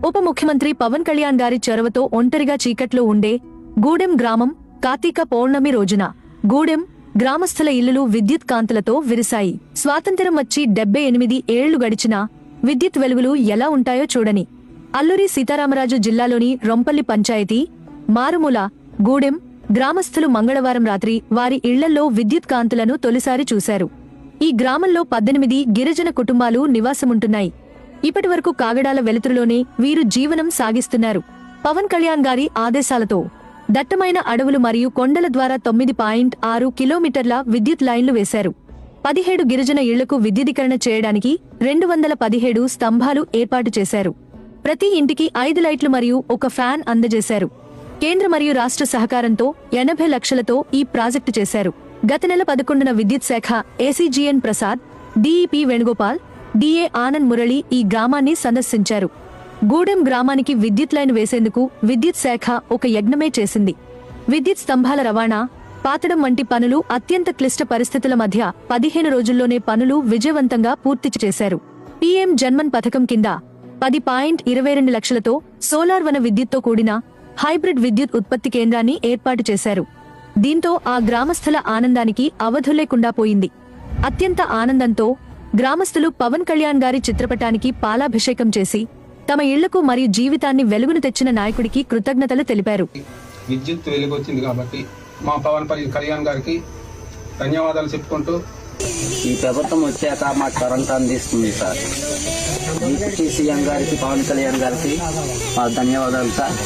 ఉప ముఖ్యమంత్రి పవన్ కళ్యాణ్ గారి చొరవతో ఒంటరిగా చీకట్లో ఉండే గూడెం గ్రామం కార్తీక పౌర్ణమి రోజున గూడెం గ్రామస్థుల ఇల్లులు విద్యుత్ కాంతులతో విరిశాయి. స్వాతంత్ర్యం వచ్చి 78 ఏళ్లు గడిచినా విద్యుత్ వెలుగులు ఎలా ఉంటాయో చూడని అల్లూరి సీతారామరాజు జిల్లాలోని రొంపల్లి పంచాయతీ మారుమూల గూడెం గ్రామస్థులు మంగళవారం రాత్రి వారి ఇళ్లల్లో విద్యుత్ కాంతులను తొలిసారి చూశారు. ఈ గ్రామంలో 18 గిరిజన కుటుంబాలు నివాసముంటున్నాయి. ఇప్పటివరకు కాగడాల వెలుతురులోనే వీరు జీవనం సాగిస్తున్నారు. పవన్ కళ్యాణ్ గారి ఆదేశాలతో దట్టమైన అడవులు మరియు కొండల ద్వారా 9.6 కిలోమీటర్ల విద్యుత్ లైన్లు వేశారు. 17 గిరిజన ఇళ్లకు విద్యుదీకరణ చేయడానికి 217 స్తంభాలు ఏర్పాటు చేశారు. ప్రతి ఇంటికి 5 లైట్లు మరియు ఒక ఫ్యాన్ అందజేశారు. కేంద్ర మరియు రాష్ట్ర సహకారంతో 80 లక్షలతో ఈ ప్రాజెక్టు చేశారు. గత నెల 11న విద్యుత్ శాఖ ఏసీజీఎన్ ప్రసాద్, డీఈపీ వేణుగోపాల్, డీఏ ఆనంద్ మురళి ఈ గ్రామాన్ని సందర్శించారు. గూడెం గ్రామానికి విద్యుత్ లైన్ వేసేందుకు విద్యుత్ శాఖ ఒక యజ్ఞమే చేసింది. విద్యుత్ స్తంభాల రవాణా, పాతడం వంటి పనులు అత్యంత క్లిష్ట పరిస్థితుల మధ్య 15 రోజుల్లోనే పనులు విజయవంతంగా పూర్తి చేశారు. పీఎం జన్మన్ పథకం కింద 10.22 లక్షలతో సోలార్ వన విద్యుత్తో కూడిన హైబ్రిడ్ విద్యుత్ ఉత్పత్తి కేంద్రాన్ని ఏర్పాటు చేశారు. దీంతో ఆ గ్రామస్థుల ఆనందానికి అవధులేకుండా పోయింది. అత్యంత ఆనందంతో గ్రామస్తులు పవన్ కళ్యాణ్ గారి చిత్రపటానికి పాలాభిషేకం చేసి తమ ఇళ్లకు మరియు జీవితాన్ని వెలుగును తెచ్చిన నాయకుడికి కృతజ్ఞతలు తెలిపారు. విద్యుత్ వెలుగొచ్చింది కాబట్టి మా పవన్ కళ్యాణ్ గారికి ధన్యవాదాలు చెప్పుకుంటూ, ఈ ప్రభుత్వం వచ్చాక మాకు కరెంట్ అందిస్తుంది సార్. డిప్యూటీ సీఎం గారికి, పవన్ కళ్యాణ్ గారికి మా ధన్యవాదాలు సార్.